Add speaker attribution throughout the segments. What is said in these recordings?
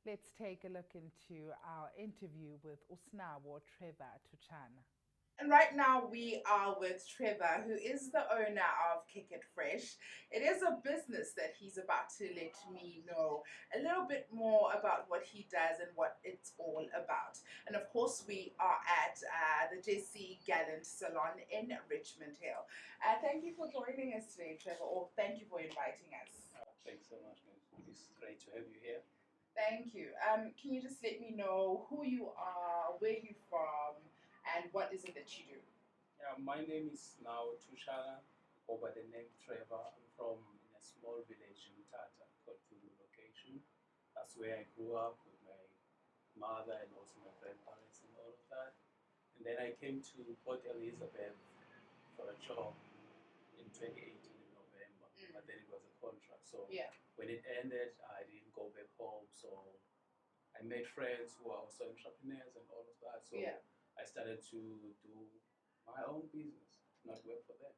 Speaker 1: Let's take a look into our interview with Usnawo Trevor Tuchana.
Speaker 2: And right now we are with Trevor, who is the owner of Kick It Fresh. It is a business that he's about to let me know a little bit more about what he does and what it's all about. And of course, we are at the Jesse Gallant Salon in Richmond Hill. Thank you for joining us today, Trevor, or thank you for inviting us.
Speaker 3: Thanks so much, man. It's great to have you here.
Speaker 2: Thank you. Can you just let me know who you are, where you're from, and what is it that you do?
Speaker 3: Yeah, my name is now Tushana, or by the name Trevor. I'm from in a small village in Tata called Tulu location. That's where I grew up with my mother and also my grandparents and all of that. And then I came to Port Elizabeth for a job in 2018 in November, but then it was a contract. So
Speaker 2: Yeah.
Speaker 3: when it ended, I didn't go back home. So I made friends who are also entrepreneurs and all of that. So
Speaker 2: Yeah.
Speaker 3: I started to do my own business, not work for them.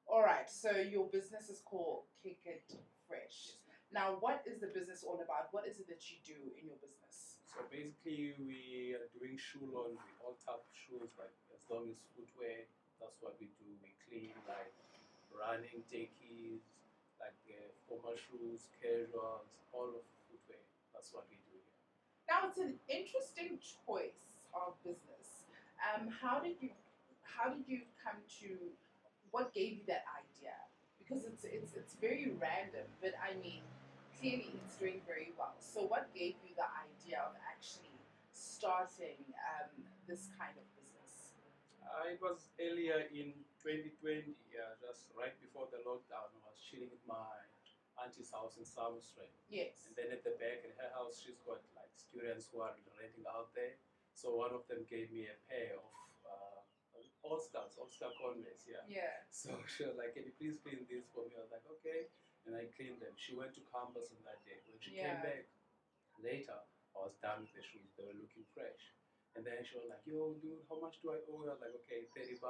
Speaker 2: All right. So your business is called Kick It Fresh.
Speaker 3: Yes, ma'am.
Speaker 2: Now, what is the business all about? What is it that you do in your business?
Speaker 3: So basically, we are doing shoe laundry, all type of shoes, like as long as footwear. That's what we do. We clean like running techies, like formal shoes, casuals, all of footwear. That's what we do here.
Speaker 2: Now, it's an interesting choice of business. How did you come to? What gave you that idea? Because it's very random, but I mean, clearly it's doing very well. So, what gave you the idea of actually starting this kind of business?
Speaker 3: It was earlier in 2020, just right before the lockdown. I was chilling at my auntie's house in Summer Street.
Speaker 2: Yes.
Speaker 3: And then at the back in her house, she's got like students who are renting out there. So one of them gave me a pair of All-Star Converse, yeah.
Speaker 2: Yeah.
Speaker 3: So she was like, can you please clean this for me? I was like, okay. And I cleaned them. She went to campus on that day. When she
Speaker 2: Yeah.
Speaker 3: came back later, I was done with the shoes. They were looking fresh. And then she was like, yo, dude, how much do I owe you? I was like, okay, $30.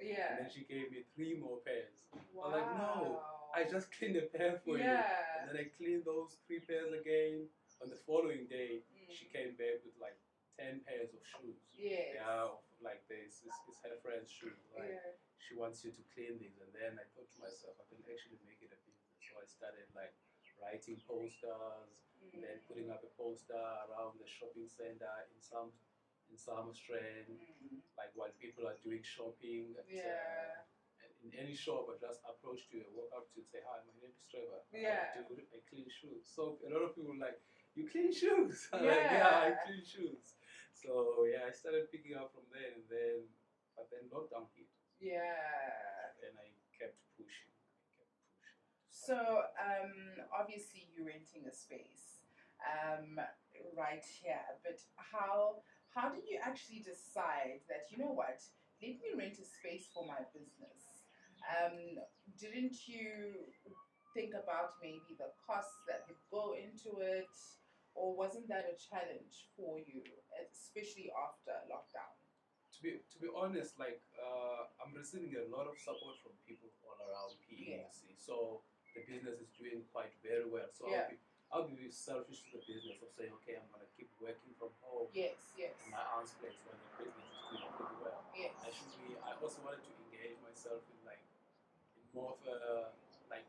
Speaker 2: Yeah.
Speaker 3: And then she gave me 3 more pairs.
Speaker 2: Wow.
Speaker 3: I was like, no, I just cleaned a pair for you.
Speaker 2: Yeah.
Speaker 3: And then I cleaned those 3 pairs again. On the following day, she came back with like 10 pairs of shoes.
Speaker 2: Yes.
Speaker 3: Yeah, like this. It's her friend's shoes. Like,
Speaker 2: Yeah.
Speaker 3: she wants you to clean these. And then I thought to myself, I can actually make it a business. So I started like writing posters, and then putting up a poster around the shopping center in Summer Strand, like while people are doing shopping.
Speaker 2: Yeah.
Speaker 3: In any shop, I just approach you and walk up to you and say, hi, my name is Trevor.
Speaker 2: Yeah.
Speaker 3: I clean shoes. So a lot of people are like, you clean shoes? I'm
Speaker 2: Yeah.
Speaker 3: like, yeah, I clean shoes. So yeah, I started picking up from there, but then lockdown hit.
Speaker 2: Yeah.
Speaker 3: And I kept pushing.
Speaker 2: So, obviously, you're renting a space right here, but how did you actually decide that, you know what, let me rent a space for my business? Um, didn't you think about maybe the costs that would go into it, or wasn't that a challenge for you, especially after lockdown?
Speaker 3: To be honest, like I'm receiving a lot of support from people all around PE,
Speaker 2: Yeah.
Speaker 3: you see. So the business is doing quite very well. So
Speaker 2: Yeah.
Speaker 3: I'll be selfish to the business of saying, okay, I'm gonna keep working from home.
Speaker 2: Yes, yes.
Speaker 3: In my aunt's place when the business is doing pretty well.
Speaker 2: Yes.
Speaker 3: I also wanted to engage myself in more of a like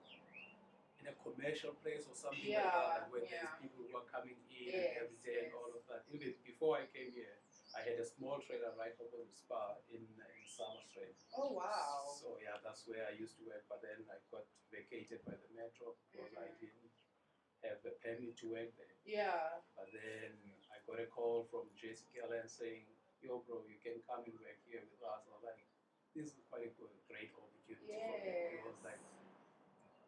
Speaker 3: in a commercial place or something like that, like where there's people who are coming in every day and all of that. Even before I came here, I had a small trailer right over the spa in Summer Street.
Speaker 2: Oh wow.
Speaker 3: So yeah, that's where I used to work. But then I got vacated by the metro because I didn't have a permit to work there.
Speaker 2: Yeah.
Speaker 3: But then I got a call from Jesse Gallant saying, "Yo, bro, you can come and work here with us." I was like, "This is quite a great opportunity for me." It was like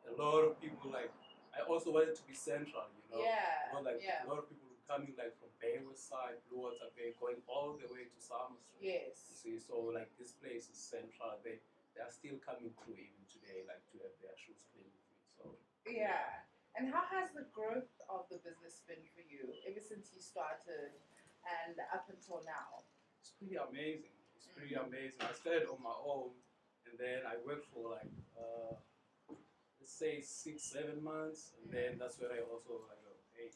Speaker 3: a lot of people like. I also wanted to be central, you know.
Speaker 2: Yeah.
Speaker 3: A lot of people coming like from Bay West side, Blue Water Bay, going all the way to Summer Street.
Speaker 2: Yes.
Speaker 3: You see, so like this place is central. They are still coming through even today, like to have their shoes cleaned with me. So
Speaker 2: yeah. And how has the growth of the business been for you ever since you started and up until now?
Speaker 3: It's pretty amazing. It's pretty amazing. I started on my own, and then I worked for like let's say 6, 7 months, and then that's where I also like hey,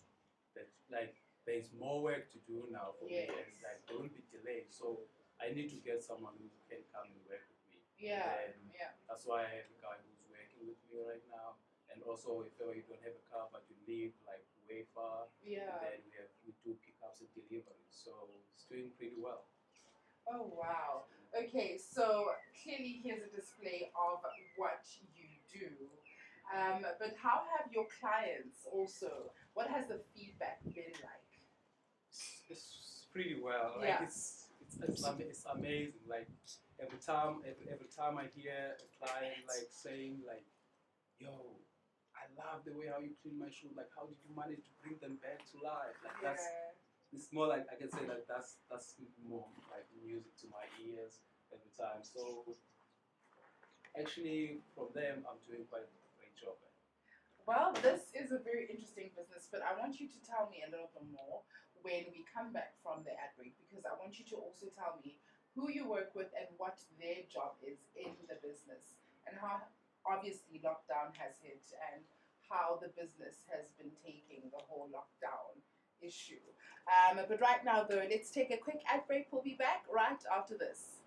Speaker 3: that like there's more work to do now for me, and
Speaker 2: Yes.
Speaker 3: like there will be delays. So I need to get someone who can come and work with me.
Speaker 2: Yeah.
Speaker 3: And
Speaker 2: Yeah.
Speaker 3: that's why I have a guy who's working with me right now. And also, if ever you don't have a car but you live like way far,
Speaker 2: Yeah.
Speaker 3: then we do pickups and deliveries. So it's doing pretty well.
Speaker 2: Oh wow. Okay, so clearly here's a display of what you do. But how have your clients also? What has the feedback been like?
Speaker 3: It's pretty well.
Speaker 2: Yeah.
Speaker 3: Like it's amazing. Like every time I hear a client like saying like, "Yo, I love the way how you clean my shoe. Like, how did you manage to bring them back to life?" Like that's it's more like I can say that that's more like music to my ears every time. So actually, from them, I'm doing quite a great job.
Speaker 2: Well, this is a very interesting business, but I want you to tell me a little bit more when we come back from the ad break, because I want you to also tell me who you work with and what their job is in the business, and how obviously lockdown has hit and how the business has been taking the whole lockdown issue. But right now, though, let's take a quick ad break. We'll be back right after this.